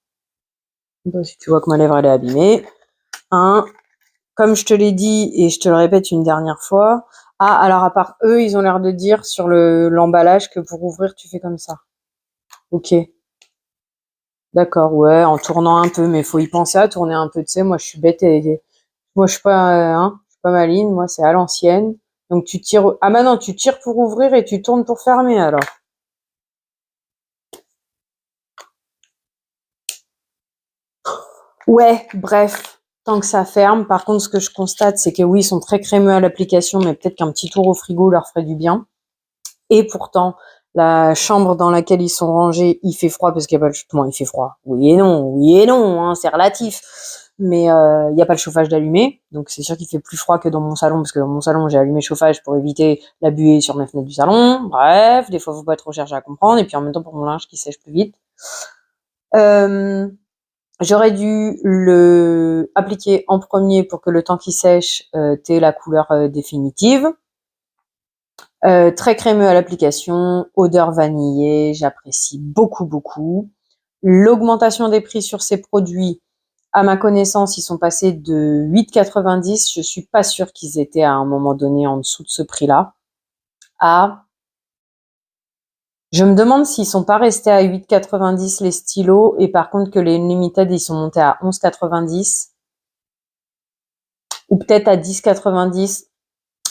Si tu vois que ma lèvre elle est abîmée. Hein. Comme je te l'ai dit et je te le répète une dernière fois. Ah, alors à part eux, ils ont l'air de dire sur l'emballage que pour ouvrir, tu fais comme ça. Ok. D'accord, ouais, en tournant un peu, mais faut y penser à tourner un peu, tu sais, moi je suis bête et moi je suis pas, je suis pas maligne, moi c'est à l'ancienne. Donc tu tires, ah bah non, tu tires pour ouvrir et tu tournes pour fermer alors. Ouais, bref, tant que ça ferme. Par contre, ce que je constate, c'est que oui, ils sont très crémeux à l'application, mais peut-être qu'un petit tour au frigo leur ferait du bien. Et pourtant, la chambre dans laquelle ils sont rangés, il fait froid parce qu'il n'y a pas le... il fait froid. Oui et non, hein, c'est relatif. Mais il n'y a pas le chauffage d'allumé, donc c'est sûr qu'il fait plus froid que dans mon salon, parce que dans mon salon, j'ai allumé le chauffage pour éviter la buée sur mes fenêtres du salon. Bref, des fois, faut pas trop chercher à comprendre, et puis en même temps pour mon linge qui sèche plus vite. J'aurais dû le appliquer en premier pour que le temps qui sèche, t'aies la couleur définitive. Très crémeux à l'application, odeur vanillée, j'apprécie beaucoup, beaucoup. L'augmentation des prix sur ces produits, à ma connaissance, ils sont passés de 8,90. Je suis pas sûre qu'ils étaient à un moment donné en dessous de ce prix-là. Je me demande s'ils sont pas restés à 8,90 les stylos et par contre que les Unlimited, ils sont montés à 11,90 ou peut-être à 10,90.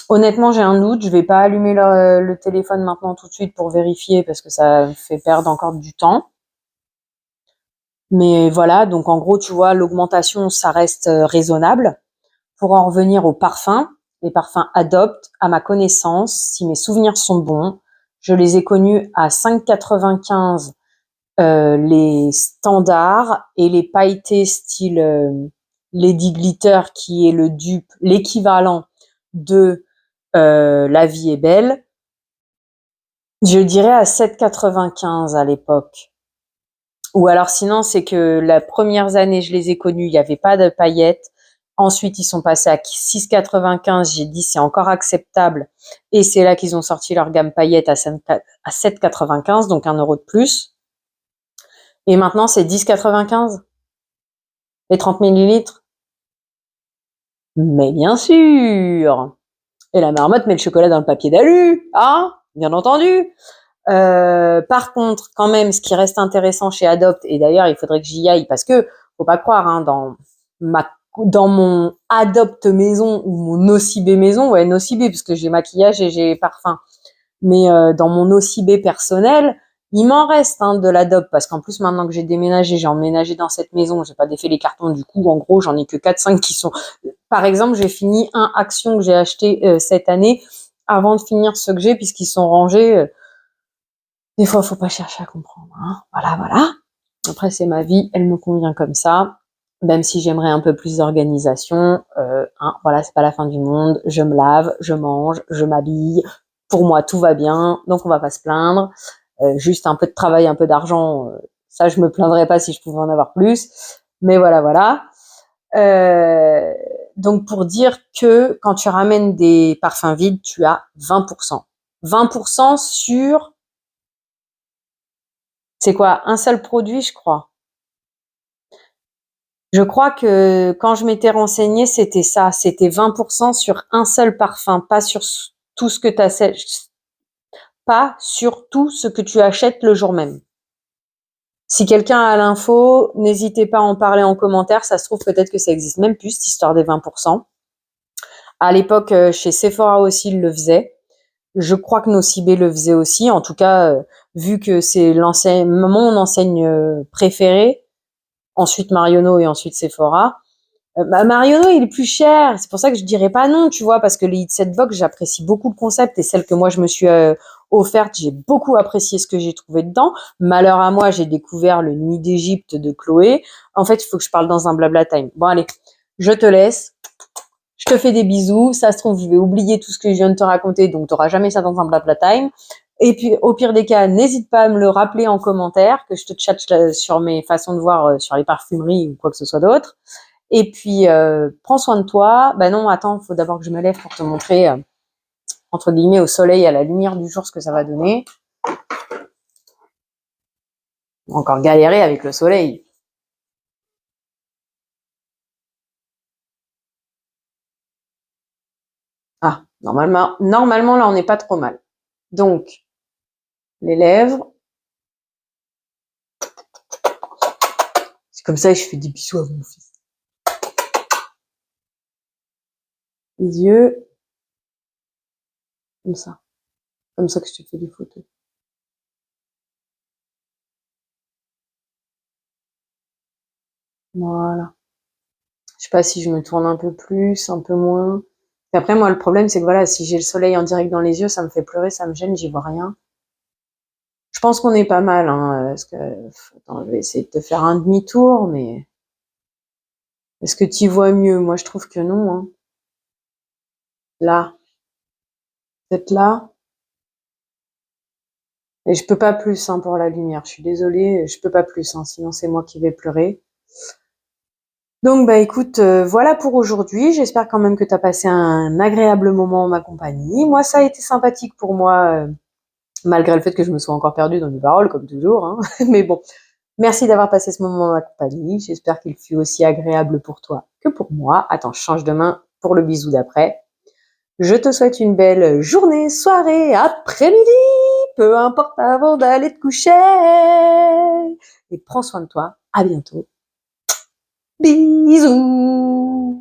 Honnêtement, j'ai un doute. Je vais pas allumer le téléphone maintenant tout de suite pour vérifier parce que ça fait perdre encore du temps. Mais voilà, donc en gros, tu vois, l'augmentation, ça reste raisonnable. Pour en revenir aux parfums, les parfums Adopt, à ma connaissance, si mes souvenirs sont bons, je les ai connus à 5,95 les standards et les pailletés style Lady Glitter qui est le dupe, l'équivalent de La vie est belle, je dirais à 7,95 à l'époque. Ou alors sinon, c'est que les premières années, je les ai connus, il n'y avait pas de paillettes. Ensuite, ils sont passés à 6,95. J'ai dit, c'est encore acceptable. Et c'est là qu'ils ont sorti leur gamme paillettes à 7,95, donc 1 euro de plus. Et maintenant, c'est 10,95. Les 30 millilitres. Mais bien sûr. Et la marmotte met le chocolat dans le papier d'alu. Hein, bien entendu. Par contre, quand même, ce qui reste intéressant chez Adopt, et d'ailleurs, il faudrait que j'y aille parce que, faut pas croire, hein, dans mon Adopt maison ou mon Nocibé maison, ouais, Nocibé, parce que j'ai maquillage et j'ai parfum, mais dans mon Nocibé personnel, il m'en reste hein, de l'Adopt parce qu'en plus, maintenant que j'ai déménagé, j'ai emménagé dans cette maison, j'ai pas défait les cartons, du coup, en gros, j'en ai que 4-5 qui sont... Par exemple, j'ai fini un Action que j'ai acheté cette année avant de finir ceux que j'ai, puisqu'ils sont rangés... Des fois, faut pas chercher à comprendre. Hein. Voilà, voilà. Après, c'est ma vie, elle me convient comme ça. Même si j'aimerais un peu plus d'organisation, hein, voilà, c'est pas la fin du monde. Je me lave, je mange, je m'habille. Pour moi, tout va bien, donc on va pas se plaindre. Juste un peu de travail, un peu d'argent, Ça, je me plaindrais pas si je pouvais en avoir plus. Mais voilà. Donc, pour dire que quand tu ramènes des parfums vides, tu as 20%. 20% sur, c'est quoi, un seul produit, je crois. Je crois que quand je m'étais renseignée, c'était ça. C'était 20% sur un seul parfum, pas sur tout ce que tu achètes, pas sur tout ce que tu achètes le jour même. Si quelqu'un a l'info, n'hésitez pas à en parler en commentaire. Ça se trouve peut-être que ça existe même plus, cette histoire des 20%. À l'époque, chez Sephora aussi, ils le faisaient. Je crois que Nocibé le faisait aussi. En tout cas, vu que c'est mon enseigne préférée, ensuite Marionneau et ensuite Sephora. Marionneau, il est plus cher. C'est pour ça que je dirais pas non, tu vois, parce que les Hit Set Vogue, j'apprécie beaucoup le concept et celle que moi je me suis offerte, j'ai beaucoup apprécié ce que j'ai trouvé dedans. Malheur à moi, j'ai découvert le Nuit d'Égypte de Chloé. En fait, il faut que je parle dans un blabla time. Bon, allez, je te laisse. Je te fais des bisous. Ça se trouve, je vais oublier tout ce que je viens de te raconter, donc tu n'auras jamais ça dans un blabla time. Et puis, au pire des cas, n'hésite pas à me le rappeler en commentaire, que je te chatte sur mes façons de voir sur les parfumeries ou quoi que ce soit d'autre. Et puis, prends soin de toi. Ben non, attends, il faut d'abord que je me lève pour te montrer, entre guillemets, au soleil, à la lumière du jour, ce que ça va donner. On va encore galérer avec le soleil. Ah, normalement, là, on n'est pas trop mal. Donc, les lèvres. C'est comme ça que je fais des bisous à mon fils. Les yeux. Comme ça. Comme ça que je te fais des photos. Voilà. Je sais pas si je me tourne un peu plus, un peu moins. Et après, moi, le problème, c'est que voilà, si j'ai le soleil en direct dans les yeux, ça me fait pleurer, ça me gêne, j'y vois rien. Je pense qu'on est pas mal, hein, parce que, attends, je vais essayer de te faire un demi-tour, mais est-ce que tu vois mieux? Moi, je trouve que non, hein. Là. Peut-être là. Et je peux pas plus, hein, pour la lumière. Je suis désolée, je peux pas plus, hein, sinon c'est moi qui vais pleurer. Donc, bah, écoute, voilà pour aujourd'hui. J'espère quand même que tu as passé un agréable moment en ma compagnie. Moi, ça a été sympathique pour moi, malgré le fait que je me sois encore perdue dans mes paroles, comme toujours, hein. Mais bon, merci d'avoir passé ce moment en ma compagnie. J'espère qu'il fut aussi agréable pour toi que pour moi. Attends, je change de main pour le bisou d'après. Je te souhaite une belle journée, soirée, après-midi, peu importe avant d'aller te coucher. Et prends soin de toi. À bientôt. Bisous.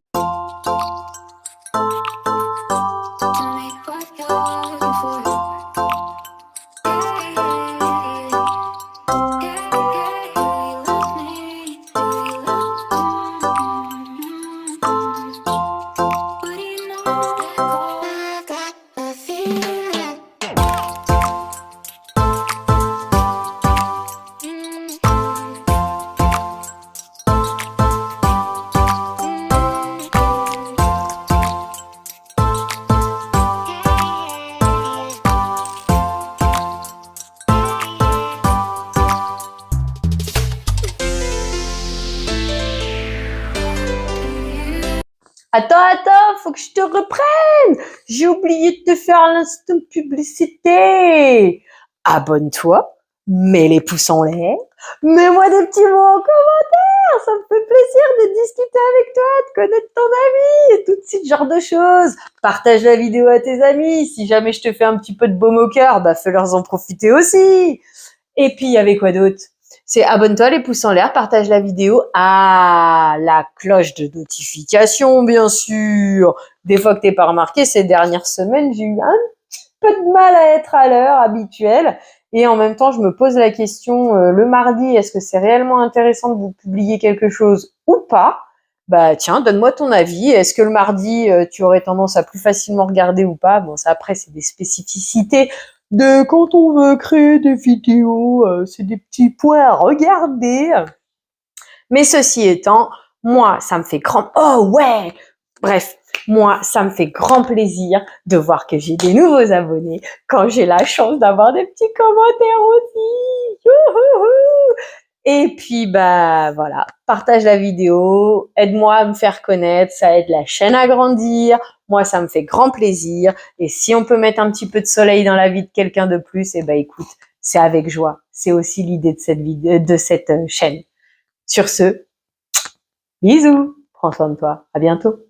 Attends, faut que je te reprenne. J'ai oublié de te faire l'instant publicité. Abonne-toi, mets les pouces en l'air, mets-moi des petits mots en commentaire. Ça me fait plaisir de discuter avec toi, de connaître ton ami et tout ce genre de choses. Partage la vidéo à tes amis. Si jamais je te fais un petit peu de baume au cœur, bah fais-leur en profiter aussi. Et puis, il y avait quoi d'autre? C'est abonne-toi, les pouces en l'air, partage la vidéo. Ah, la cloche de notification, bien sûr. Des fois que t'es pas remarqué, ces dernières semaines, j'ai eu un petit peu de mal à être à l'heure habituelle. Et en même temps, je me pose la question, le mardi, est-ce que c'est réellement intéressant de vous publier quelque chose ou pas? Bah tiens, donne-moi ton avis. Est-ce que le mardi, tu aurais tendance à plus facilement regarder ou pas? Bon, ça après, c'est des spécificités de quand on veut créer des vidéos, c'est des petits points à regarder. Mais ceci étant, moi, ça me fait grand... Oh ouais! Bref, moi, ça me fait grand plaisir de voir que j'ai des nouveaux abonnés quand j'ai la chance d'avoir des petits commentaires aussi. Youhouhou! Et puis, bah voilà, partage la vidéo, aide-moi à me faire connaître, ça aide la chaîne à grandir. Moi, ça me fait grand plaisir. Et si on peut mettre un petit peu de soleil dans la vie de quelqu'un de plus, eh ben écoute, c'est avec joie. C'est aussi l'idée de cette vidéo, de cette chaîne. Sur ce, bisous, prends soin de toi, à bientôt.